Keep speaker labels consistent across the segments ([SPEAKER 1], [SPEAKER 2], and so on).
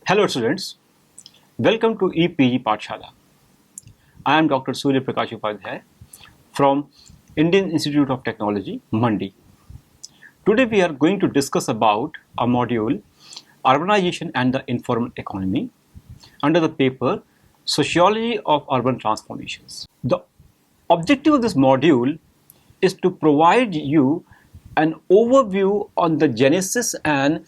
[SPEAKER 1] Hello students, welcome to EPG Pathshala. I am Dr. Surya Prakash Upadhyay from Indian Institute of Technology, Mandi. Today we are going to discuss about a module, Urbanization and the Informal Economy, under the paper Sociology of Urban Transformations. The objective of this module is to provide you an overview on the genesis and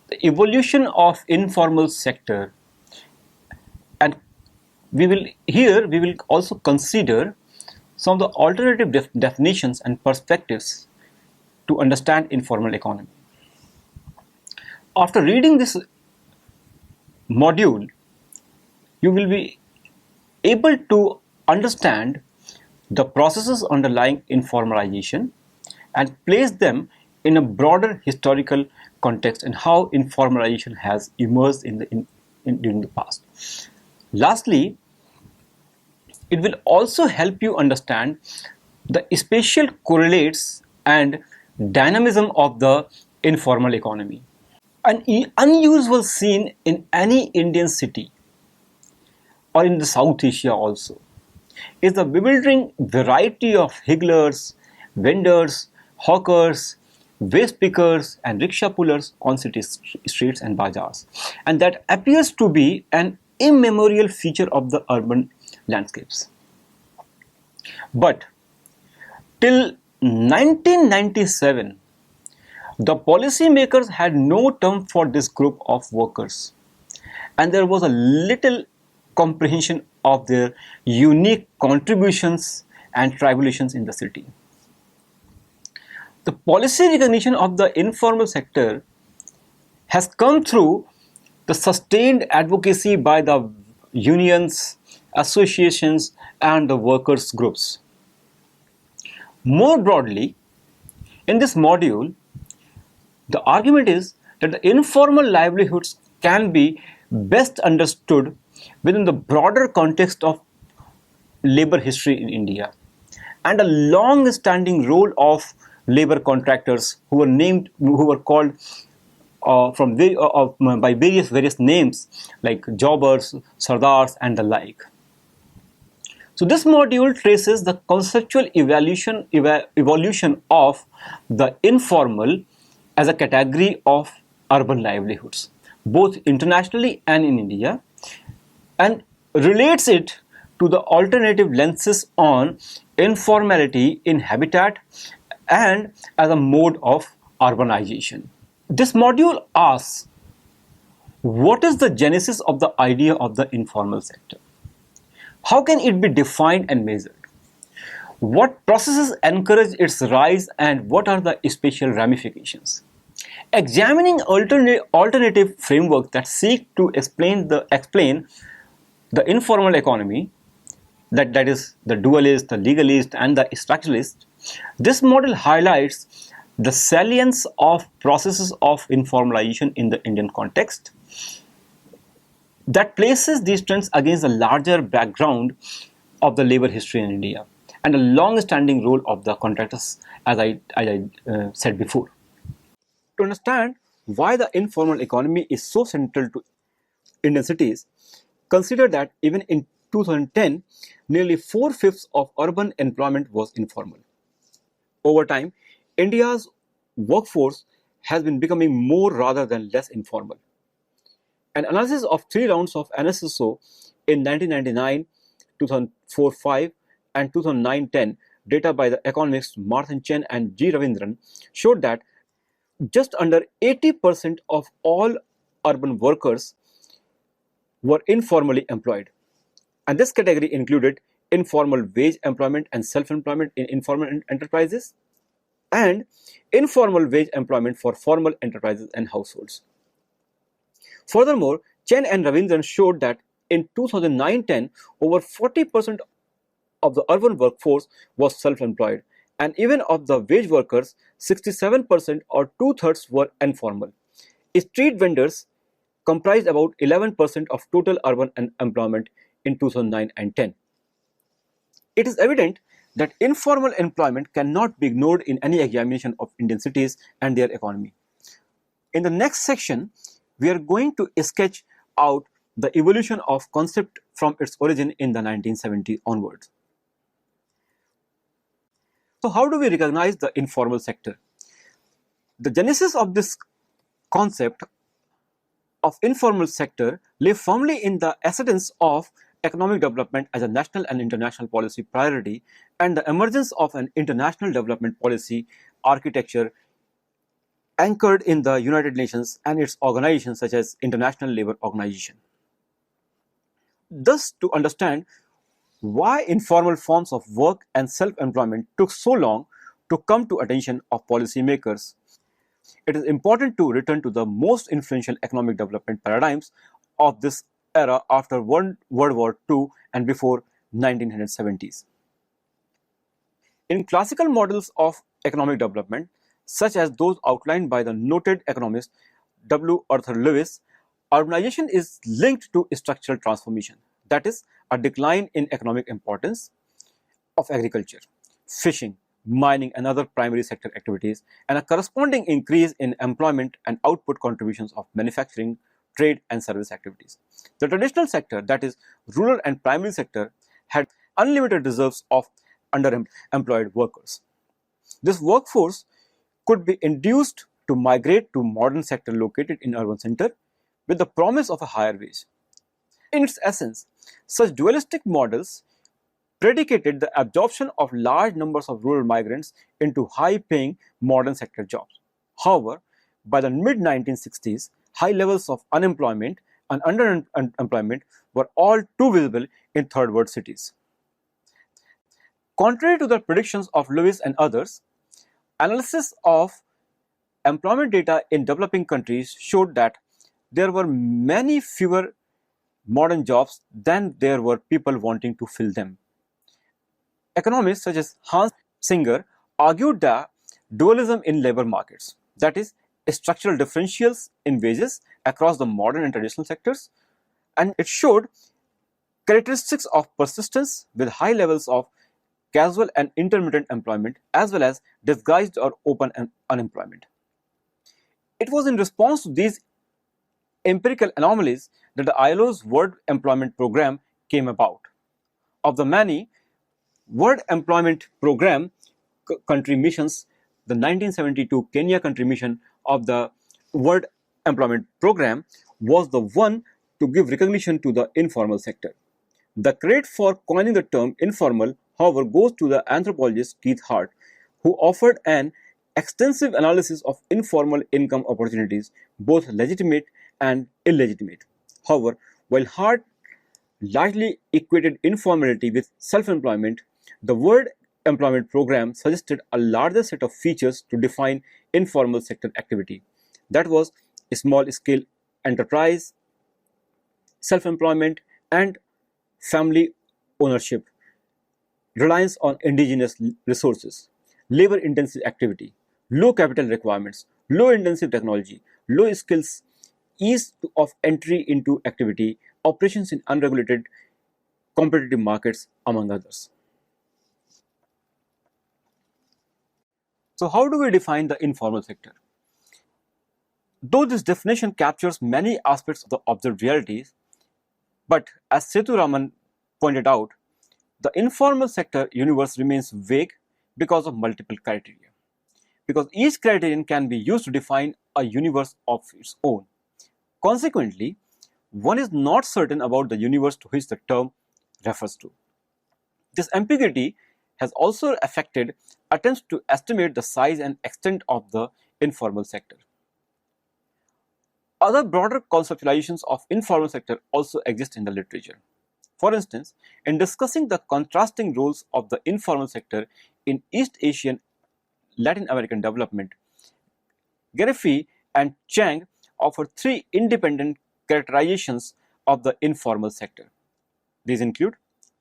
[SPEAKER 1] the evolution of informal sector, and we will also consider some of the alternative definitions and perspectives to understand informal economy. After reading this module, you will be able to understand the processes underlying informalization and place them in a broader historical context and how informalization has emerged during the past. Lastly, it will also help you understand the spatial correlates and dynamism of the informal economy. An unusual scene in any Indian city or in the South Asia also is the bewildering variety of higglers, vendors, hawkers, waste pickers and rickshaw pullers on city streets and bazaars, and that appears to be an immemorial feature of the urban landscapes. But till 1997, the policymakers had no term for this group of workers, and there was a little comprehension of their unique contributions and tribulations in the city. The policy recognition of the informal sector has come through the sustained advocacy by the unions, associations, and the workers' groups. More broadly, in this module, the argument is that the informal livelihoods can be best understood within the broader context of labor history in India and a long-standing role of labor contractors who were called by various names like jobbers, sardars, and the like. So this module traces the conceptual evolution of the informal as a category of urban livelihoods, both internationally and in India, and relates it to the alternative lenses on informality in habitat and as a mode of urbanization. This module asks, what is the genesis of the idea of the informal sector? How can it be defined and measured? What processes encourage its rise and what are the spatial ramifications? Examining alternative frameworks that seek to explain the informal economy, that is the dualist, the legalist, and the structuralist, this model highlights the salience of processes of informalization in the Indian context that places these trends against the larger background of the labor history in India and the long-standing role of the contractors, as I said before. To understand why the informal economy is so central to Indian cities, consider that even in 2010, nearly 4/5 of urban employment was informal. Over time, India's workforce has been becoming more rather than less informal. An analysis of 3 rounds of NSSO in 1999, 2004-05 and 2009-10 data by the economists Martin Chen and G. Ravindran showed that just under 80% of all urban workers were informally employed. And this category included informal wage employment and self-employment in informal enterprises and informal wage employment for formal enterprises and households. Furthermore, Chen and Ravindran showed that in 2009-10, over 40% of the urban workforce was self-employed, and even of the wage workers, 67% or 2/3 were informal. Street vendors comprised about 11% of total urban employment in 2009 and 10. It is evident that informal employment cannot be ignored in any examination of Indian cities and their economy. In the next section, we are going to sketch out the evolution of concept from its origin in the 1970s onwards. So how do we recognize the informal sector? The genesis of this concept of informal sector lay firmly in the essence of economic development as a national and international policy priority and the emergence of an international development policy architecture anchored in the United Nations and its organizations such as International Labour Organization. Thus, to understand why informal forms of work and self-employment took so long to come to attention of policymakers, it is important to return to the most influential economic development paradigms of this era after World War II and before 1970s. In classical models of economic development, such as those outlined by the noted economist W. Arthur Lewis, urbanization is linked to structural transformation, that is, a decline in economic importance of agriculture, fishing, mining and other primary sector activities, and a corresponding increase in employment and output contributions of manufacturing, trade and service activities. The traditional sector, that is rural and primary sector, had unlimited reserves of underemployed workers. This workforce could be induced to migrate to modern sector located in urban center with the promise of a higher wage. In its essence, such dualistic models predicated the absorption of large numbers of rural migrants into high-paying modern sector jobs. However, by the mid-1960s, high levels of unemployment and underemployment were all too visible in third world cities. Contrary to the predictions of Lewis and others, analysis of employment data in developing countries showed that there were many fewer modern jobs than there were people wanting to fill them. Economists such as Hans Singer argued that dualism in labor markets, that is, structural differentials in wages across the modern and traditional sectors, and it showed characteristics of persistence with high levels of casual and intermittent employment as well as disguised or open unemployment. It was in response to these empirical anomalies that the ILO's World Employment Program came about. Of the many World Employment Program country missions, the 1972 Kenya country mission of the World Employment Program was the one to give recognition to the informal sector. The credit for coining the term informal, however, goes to the anthropologist Keith Hart, who offered an extensive analysis of informal income opportunities, both legitimate and illegitimate. However, while Hart largely equated informality with self-employment, the World Employment Program suggested a larger set of features to define informal sector activity. That was small-scale enterprise, self-employment, and family ownership, reliance on indigenous resources, labor-intensive activity, low capital requirements, low-intensive technology, low skills, ease of entry into activity, operations in unregulated competitive markets, among others. So how do we define the informal sector? Though this definition captures many aspects of the observed realities, but as Setu Raman pointed out, the informal sector universe remains vague because of multiple criteria. Because each criterion can be used to define a universe of its own. Consequently, one is not certain about the universe to which the term refers to. This ambiguity has also affected attempts to estimate the size and extent of the informal sector. Other broader conceptualizations of informal sector also exist in the literature. For instance, in discussing the contrasting roles of the informal sector in East Asian Latin American development, Gariffi and Chang offer three independent characterizations of the informal sector. These include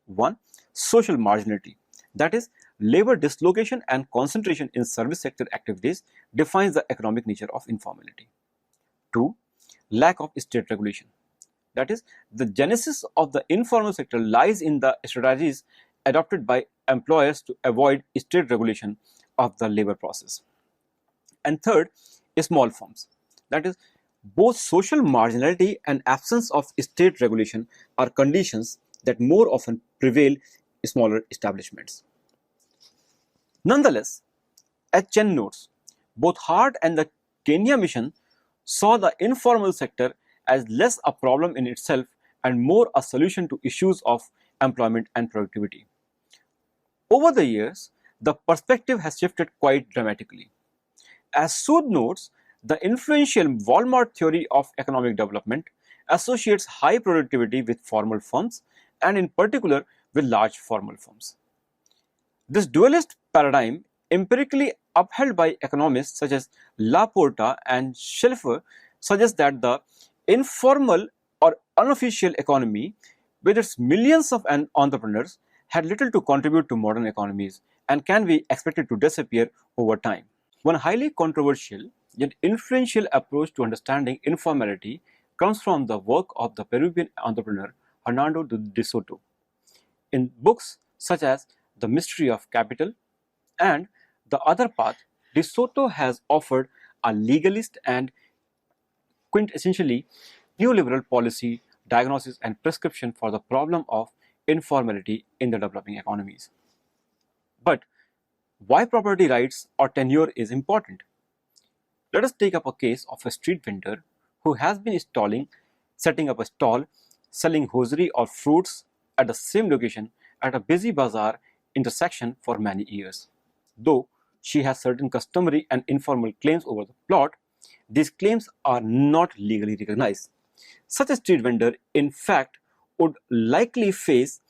[SPEAKER 1] 1. Social marginality, that is, labor dislocation and concentration in service sector activities defines the economic nature of informality. 2. Lack of state regulation, that is, the genesis of the informal sector lies in the strategies adopted by employers to avoid state regulation of the labor process. And third, small firms, that is, Both social marginality and absence of state regulation are conditions that more often prevail in smaller establishments. Nonetheless, as Chen notes, both Hart and the Kenya mission saw the informal sector as less a problem in itself and more a solution to issues of employment and productivity. Over the years, the perspective has shifted quite dramatically. As Sood notes, the influential Walmart theory of economic development associates high productivity with formal firms and in particular with large formal firms. This dualist paradigm, empirically upheld by economists such as Laporta and Schaeffer, suggests that the informal or unofficial economy, with its millions of entrepreneurs, had little to contribute to modern economies and can be expected to disappear over time. One highly controversial yet influential approach to understanding informality comes from the work of the Peruvian entrepreneur Hernando de Soto. In books such as The Mystery of Capital and The Other Path, de Soto has offered a legalist and quintessentially neoliberal policy diagnosis and prescription for the problem of informality in the developing economies. But why property rights or tenure is important? Let us take up a case of a street vendor who has been setting up a stall, selling hosiery or fruits at the same location at a busy bazaar intersection for many years. Though she has certain customary and informal claims over the plot, these claims are not legally recognized. Such a street vendor, in fact, would likely face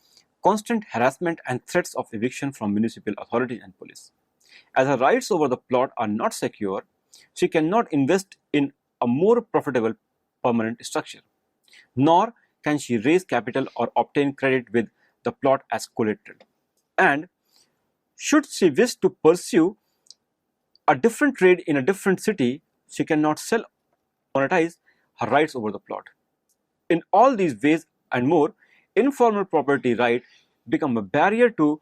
[SPEAKER 1] constant harassment and threats of eviction from municipal authorities and police. As her rights over the plot are not secure, she cannot invest in a more profitable permanent structure, nor can she raise capital or obtain credit with the plot as collateral. And should she wish to pursue a different trade in a different city, she cannot sell or monetize her rights over the plot. In all these ways and more, informal property rights become a barrier to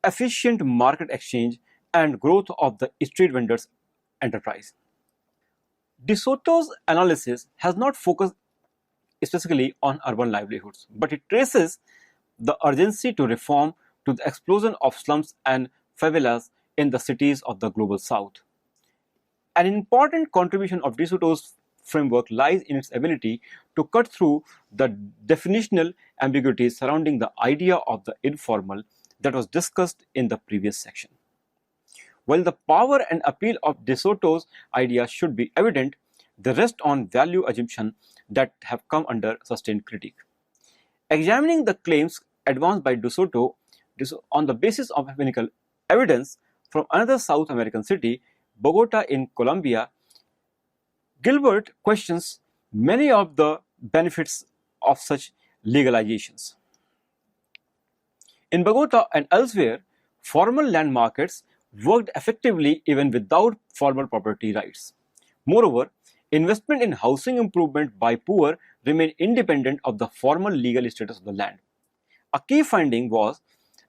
[SPEAKER 1] efficient market exchange and growth of the street vendors enterprise. De Soto's analysis has not focused specifically on urban livelihoods, but it traces the urgency to reform to the explosion of slums and favelas in the cities of the global south. An important contribution of De Soto's framework lies in its ability to cut through the definitional ambiguities surrounding the idea of the informal that was discussed in the previous section. While the power and appeal of De Soto's idea should be evident, they rest on value assumptions that have come under sustained critique. Examining the claims advanced by De Soto on the basis of empirical evidence from another South American city, Bogota in Colombia, Gilbert questions many of the benefits of such legalizations. In Bogota and elsewhere, formal land markets worked effectively even without formal property rights. Moreover, investment in housing improvement by poor remained independent of the formal legal status of the land. A key finding was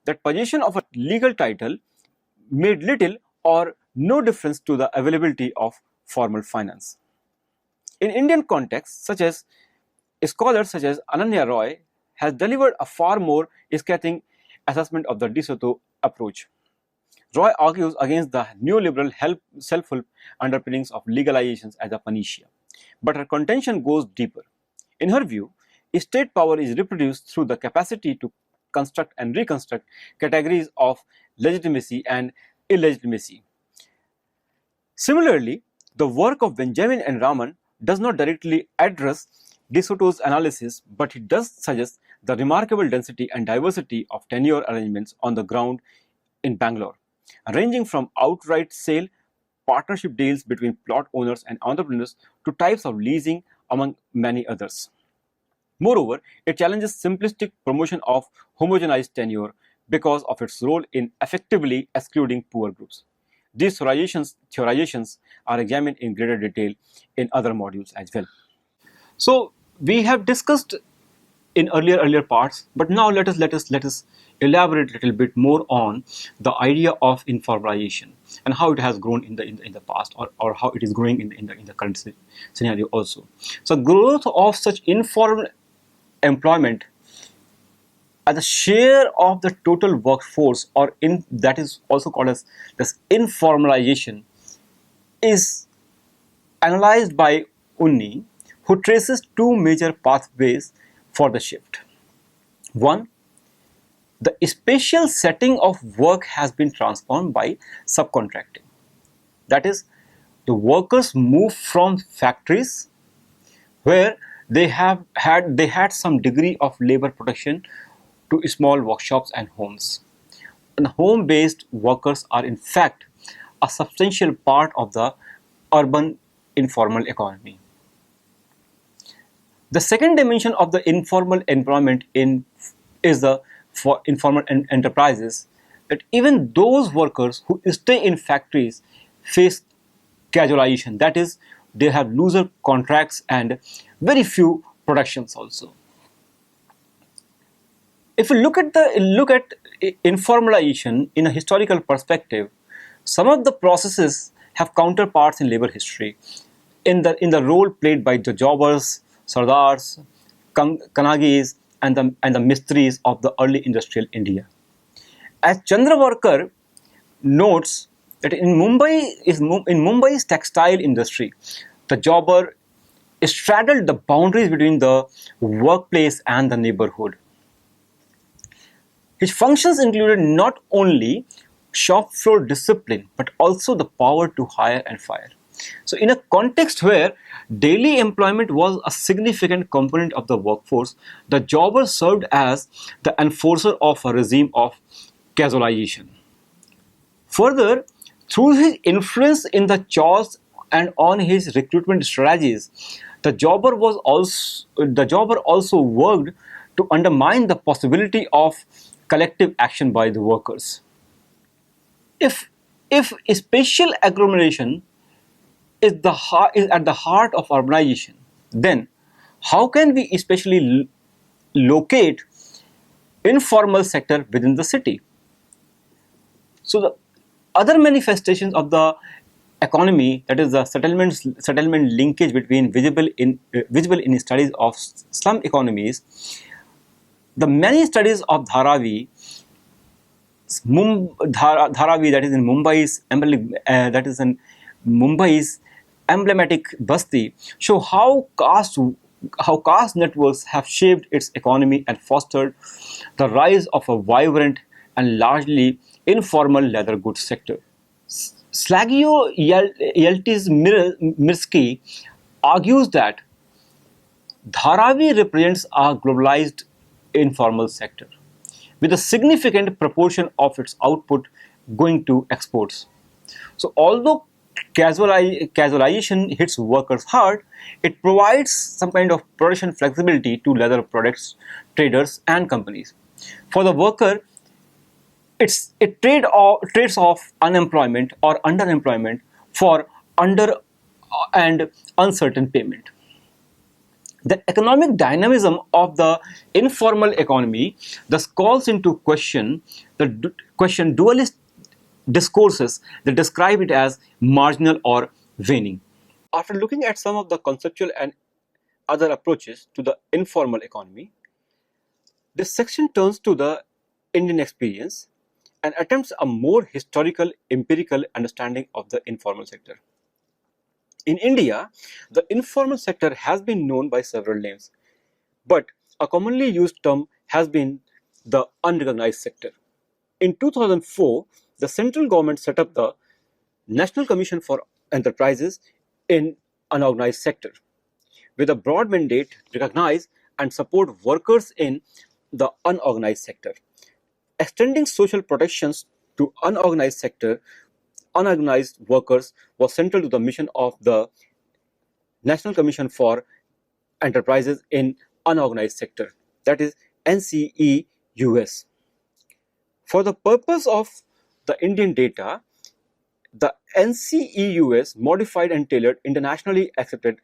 [SPEAKER 1] that possession of a legal title made little or no difference to the availability of formal finance. In Indian contexts, scholars such as Ananya Roy has delivered a far more scathing assessment of the De Soto approach. Roy argues against the neoliberal self-help underpinnings of legalizations as a panacea, but her contention goes deeper. In her view, state power is reproduced through the capacity to construct and reconstruct categories of legitimacy and illegitimacy. Similarly, the work of Benjamin and Raman does not directly address De Soto's analysis, but it does suggest the remarkable density and diversity of tenure arrangements on the ground in Bangalore, ranging from outright sale, partnership deals between plot owners and entrepreneurs to types of leasing, among many others. Moreover, it challenges simplistic promotion of homogenized tenure because of its role in effectively excluding poor groups. These theorizations are examined in greater detail in other modules as well. So we have discussed in earlier parts, but now let us elaborate a little bit more on the idea of informalization and how it has grown in the past, or how it is growing in the current scenario also. So growth of such informal employment as a share of the total workforce, or in that is also called as this informalization, is analyzed by Unni, who traces two major pathways for the shift. One, the spatial setting of work has been transformed by subcontracting. That is, the workers move from factories where they had some degree of labor protection to small workshops and homes. And home-based workers are in fact a substantial part of the urban informal economy. The second dimension of the informal employment is the for informal enterprises, that even those workers who stay in factories face casualization. That is, they have looser contracts and very few productions also. If you look at informalization in a historical perspective, some of the processes have counterparts in labor history in the role played by the jobbers, sardars, kanagis, and the mistris of the early industrial India. As Chandravarkar notes that in Mumbai's textile industry, the jobber straddled the boundaries between the workplace and the neighborhood. His functions included not only shop floor discipline but also the power to hire and fire. So in a context where daily employment was a significant component of the workforce, the jobber served as the enforcer of a regime of casualization. Further, through his influence in the chores and on his recruitment strategies, the jobber also worked to undermine the possibility of collective action by the workers. If spatial agglomeration is at the heart of urbanization, then how can we especially locate informal sector within the city? So the other manifestations of the economy, that is the settlement linkage between visible in studies of slum economies. The many studies of Dharavi, that is in Mumbai's emblematic Basti, show how caste networks have shaped its economy and fostered the rise of a vibrant and largely informal leather goods sector. Slagio Yeltis-Mirsky argues that Dharavi represents a globalized informal sector, with a significant proportion of its output going to exports. So although casualization hits workers hard, it provides some kind of production flexibility to leather products, traders and companies. For the worker, it trades off unemployment or underemployment for under and uncertain payment. The economic dynamism of the informal economy thus calls into question dualist discourses that describe it as marginal or waning. After looking at some of the conceptual and other approaches to the informal economy, this section turns to the Indian experience and attempts a more historical, empirical understanding of the informal sector. In India, the informal sector has been known by several names, but a commonly used term has been the unrecognized sector. In 2004, the central government set up the National Commission for Enterprises in Unorganized Sector, with a broad mandate to recognize and support workers in the unorganized sector. Extending social protections to unorganized workers was central to the mission of the National Commission for Enterprises in Unorganized Sector, that is NCEUS. For the purpose of the Indian data, the NCEUS modified and tailored internationally accepted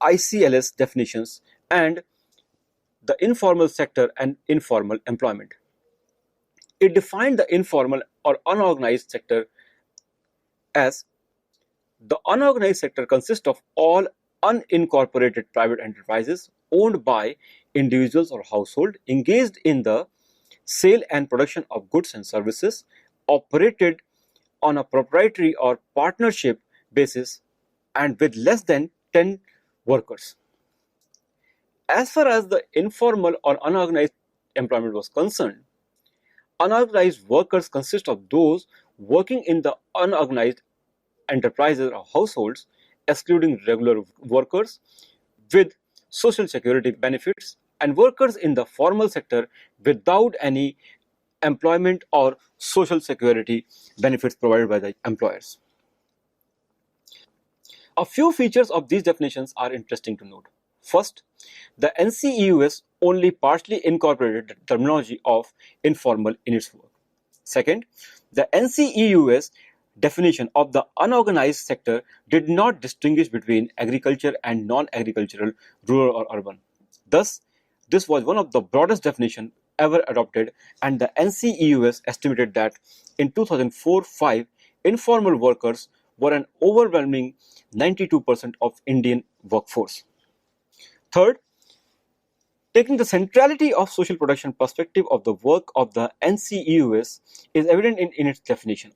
[SPEAKER 1] ICLS definitions and the informal sector and informal employment. It defined the informal or unorganized sector as the unorganized sector consists of all unincorporated private enterprises owned by individuals or households engaged in the sale and production of goods and services, operated on a proprietary or partnership basis, and with less than 10 workers. As far as the informal or unorganized employment was concerned, unorganized workers consist of those working in the unorganized enterprises or households, excluding regular workers with social security benefits, and workers in the formal sector without any employment or social security benefits provided by the employers. A few features of these definitions are interesting to note. First, the NCEUS only partially incorporated the terminology of informal in its work. Second, the NCEUS definition of the unorganized sector did not distinguish between agriculture and non-agricultural, rural or urban. Thus, this was one of the broadest definitions ever adopted, and the NCEUS estimated that in 2004-5, informal workers were an overwhelming 92% of Indian workforce. Third, taking the centrality of social production perspective of the work of the NCEUS is evident in its definition.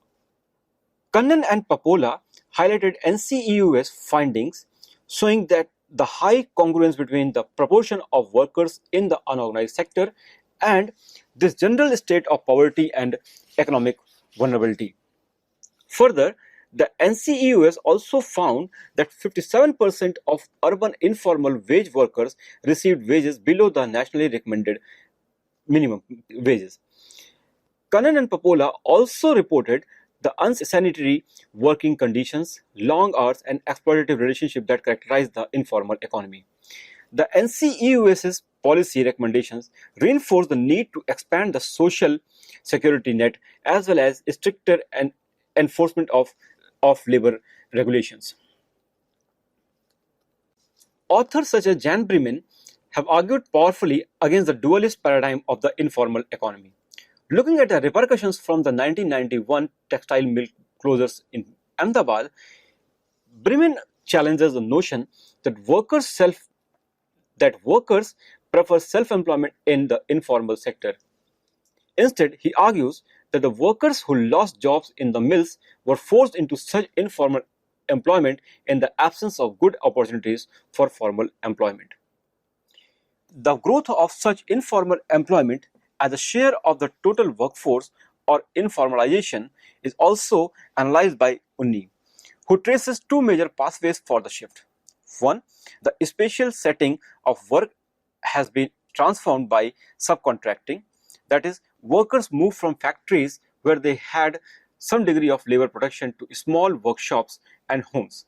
[SPEAKER 1] Kannan and Papola highlighted NCEUS findings showing that the high congruence between the proportion of workers in the unorganized sector and this general state of poverty and economic vulnerability. Further, the NCEUS also found that 57% of urban informal wage workers received wages below the nationally recommended minimum wages. Kannan and Papola also reported the unsanitary working conditions, long hours, and exploitative relationships that characterize the informal economy. The NCEUS's policy recommendations reinforce the need to expand the social security net as well as stricter enforcement of labor regulations. Authors such as Jan Bremen have argued powerfully against the dualist paradigm of the informal economy. Looking at the repercussions from the 1991 textile mill closures in Ahmedabad, Bremen challenges the notion that workers prefer self-employment in the informal sector. Instead, he argues that the workers who lost jobs in the mills were forced into such informal employment in the absence of good opportunities for formal employment. The growth of such informal employment as a share of the total workforce or informalization is also analyzed by Unni, who traces two major pathways for the shift. One, the spatial setting of work has been transformed by subcontracting, that is, workers move from factories where they had some degree of labor protection to small workshops and homes.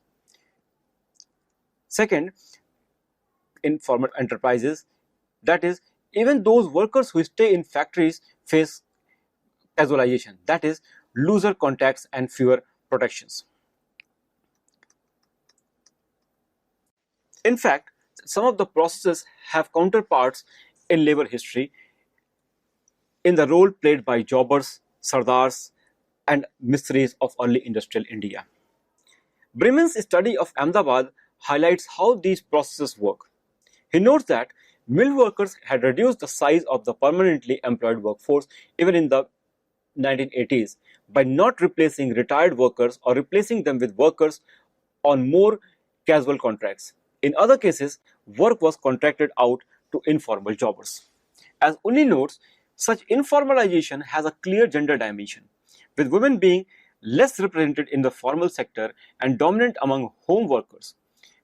[SPEAKER 1] Second, informal enterprises, that is, even those workers who stay in factories face casualization, that is, looser contacts and fewer protections. In fact, some of the processes have counterparts in labor history in the role played by jobbers, sardars, and mistris of early industrial India. Bremen's study of Ahmedabad highlights how these processes work. He notes that mill workers had reduced the size of the permanently employed workforce even in the 1980s by not replacing retired workers or replacing them with workers on more casual contracts. In other cases, work was contracted out to informal jobbers. As Unni notes, such informalization has a clear gender dimension, with women being less represented in the formal sector and dominant among home workers.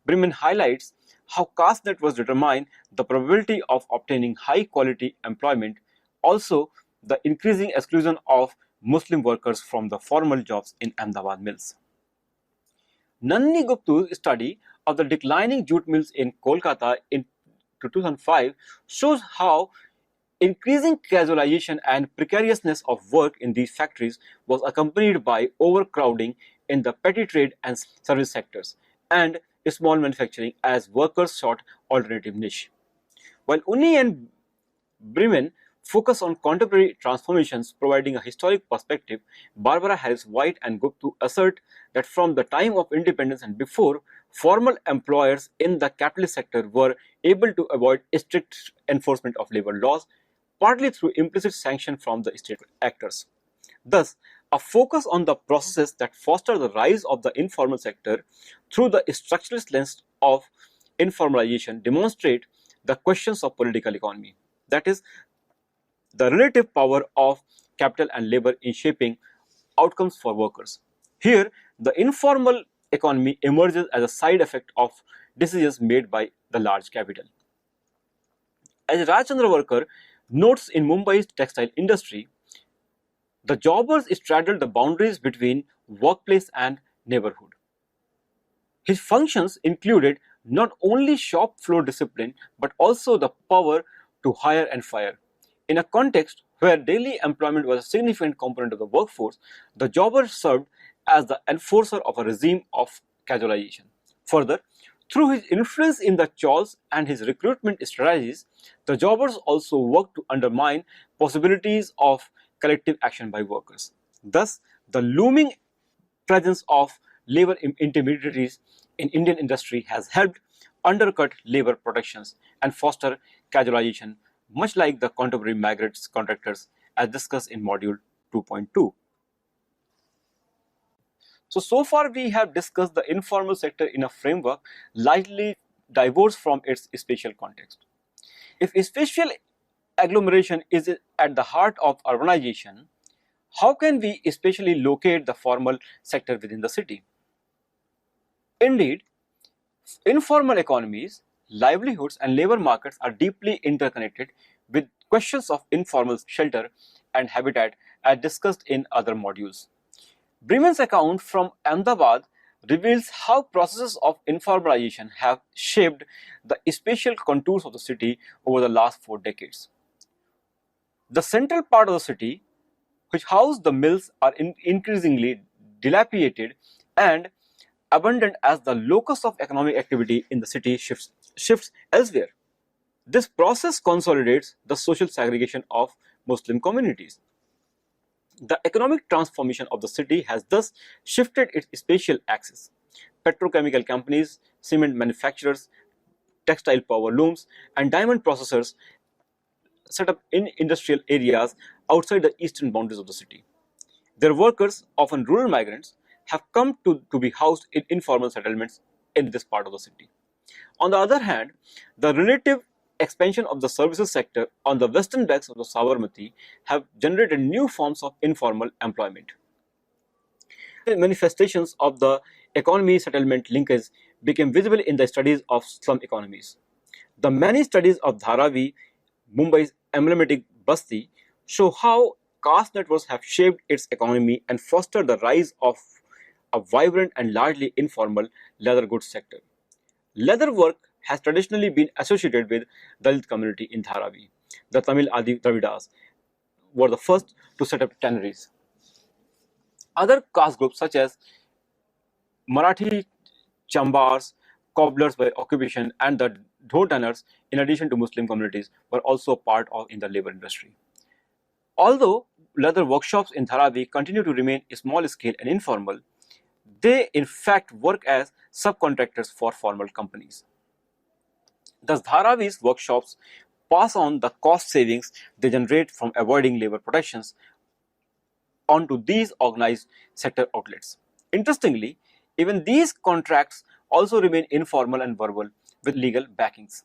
[SPEAKER 1] Bremen highlights how caste networks determine the probability of obtaining high quality employment, also the increasing exclusion of Muslim workers from the formal jobs in Ahmedabad mills. Nandini Gupta's study of the declining jute mills in Kolkata in 2005 shows how increasing casualization and precariousness of work in these factories was accompanied by overcrowding in the petty trade and service sectors and small manufacturing as workers sought alternative niche. While Unni and Bremen focus on contemporary transformations, providing a historic perspective. Barbara Harris White and Gupta assert that from the time of independence and before, formal employers in the capitalist sector were able to avoid strict enforcement of labor laws, partly through implicit sanction from the state actors. Thus, a focus on the processes that foster the rise of the informal sector through the structuralist lens of informalization demonstrate the questions of political economy. That is, the relative power of capital and labor in shaping outcomes for workers. Here, the informal economy emerges as a side effect of decisions made by the large capital. As Rajchandra Worker notes in Mumbai's textile industry, the jobbers straddled the boundaries between workplace and neighborhood. His functions included not only shop floor discipline but also the power to hire and fire. In a context where daily employment was a significant component of the workforce, the jobber served as the enforcer of a regime of casualization. Further, through his influence in the chawls and his recruitment strategies, the jobbers also worked to undermine possibilities of collective action by workers. Thus, the looming presence of labor intermediaries in Indian industry has helped undercut labor protections and foster casualization, much like the contemporary migrants contractors as discussed in module 2.2. So far we have discussed the informal sector in a framework largely divorced from its spatial context. If spatial agglomeration is at the heart of urbanization, how can we spatially locate the formal sector within the city? Indeed, informal economies, livelihoods and labor markets are deeply interconnected with questions of informal shelter and habitat as discussed in other modules. Bremen's account from Ahmedabad reveals how processes of informalization have shaped the spatial contours of the city over the last 4 decades. The central part of the city, which housed the mills, are increasingly dilapidated and abandoned as the locus of economic activity in the city shifts elsewhere. This process consolidates the social segregation of Muslim communities. The economic transformation of the city has thus shifted its spatial axis. Petrochemical companies, cement manufacturers, textile power looms, and diamond processors set up in industrial areas outside the eastern boundaries of the city. Their workers, often rural migrants, have come to be housed in informal settlements in this part of the city. On the other hand, the relative expansion of the services sector on the western banks of the Sabarmati have generated new forms of informal employment. The manifestations of the economy settlement linkage became visible in the studies of slum economies. The many studies of Dharavi, Mumbai's emblematic Basti, show how caste networks have shaped its economy and fostered the rise of a vibrant and largely informal leather goods sector. Leather work has traditionally been associated with Dalit community in Dharavi. The Tamil Adi Dravidas were the first to set up tanneries. Other caste groups such as Marathi chambars, cobblers by occupation, and the dhol tanners, in addition to Muslim communities, were also part of in the labor industry. Although leather workshops in Dharavi continue to remain small scale and informal, they in fact work as subcontractors for formal companies. Thus, Dharavi's workshops pass on the cost savings they generate from avoiding labor protections onto these organized sector outlets. Interestingly, even these contracts also remain informal and verbal with legal backings.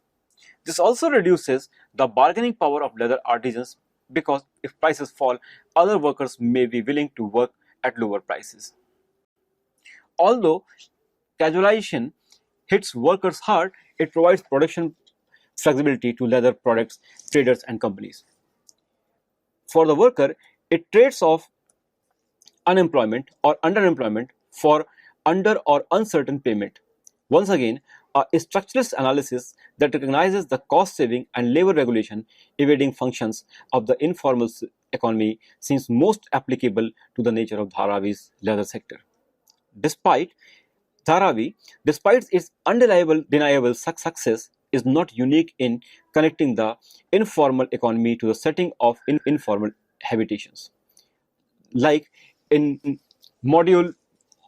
[SPEAKER 1] This also reduces the bargaining power of leather artisans because if prices fall, other workers may be willing to work at lower prices. Although casualization hits workers hard, it provides production flexibility to leather products, traders and companies. For the worker, it trades off unemployment or underemployment for under or uncertain payment. Once again, a structuralist analysis that recognizes the cost saving and labor regulation evading functions of the informal economy seems most applicable to the nature of Dharavi's leather sector. Despite its undeniable success, is not unique in connecting the informal economy to the setting of informal habitations. Like in module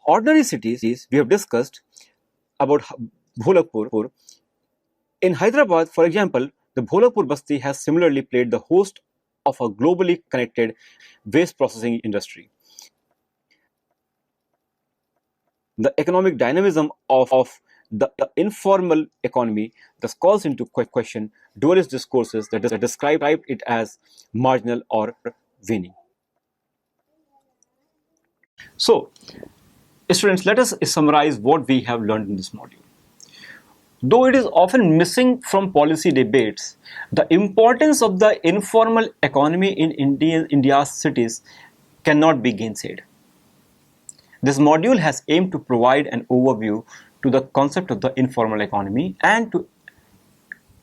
[SPEAKER 1] ordinary cities, we have discussed about Bholakpur. In Hyderabad, for example, the Bholakpur Basti has similarly played the host of a globally connected waste processing industry. The economic dynamism of the informal economy thus calls into question dualist discourses that describe it as marginal or waning. So, students, let us summarize what we have learned in this module. Though it is often missing from policy debates, the importance of the informal economy in India's cities cannot be gainsaid. This module has aimed to provide an overview to the concept of the informal economy and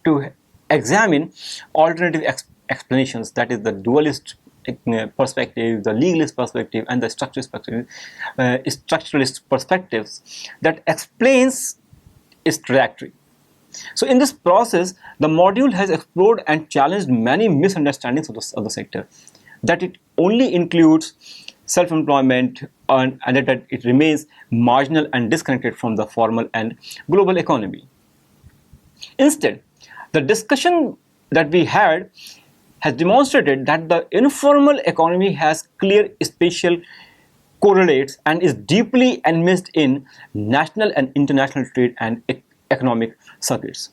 [SPEAKER 1] to examine alternative explanations, that is the dualist perspective, the legalist perspective, and the structuralist perspectives that explains its trajectory. So in this process, the module has explored and challenged many misunderstandings of the sector, that it only includes self-employment and that it remains marginal and disconnected from the formal and global economy. Instead, the discussion that we had has demonstrated that the informal economy has clear spatial correlates and is deeply enmeshed in national and international trade and economic circuits.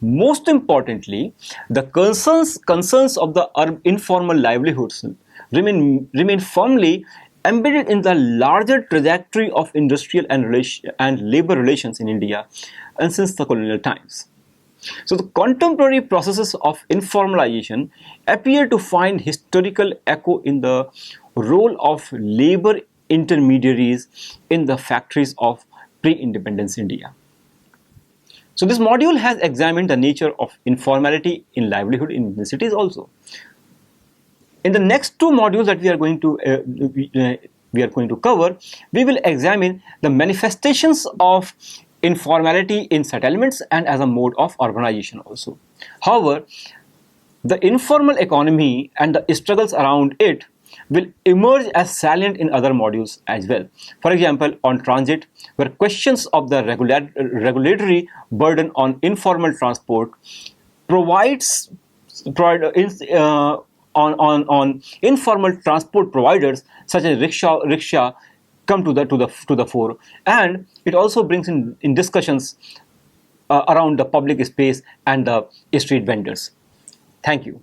[SPEAKER 1] Most importantly, the concerns of the informal livelihoods remain firmly embedded in the larger trajectory of industrial and labor relations in India and since the colonial times. So the contemporary processes of informalization appear to find historical echo in the role of labor intermediaries in the factories of pre-independence India. So this module has examined the nature of informality in livelihood in the cities also. In the next two modules that we are going to cover, we will examine the manifestations of informality in settlements and as a mode of urbanization also. However, the informal economy and the struggles around it will emerge as salient in other modules as well. For example, on transit, where questions of the regulatory burden on informal transport on informal transport providers such as rickshaw come to the fore, and it also brings in discussions around the public space and the street vendors. Thank you.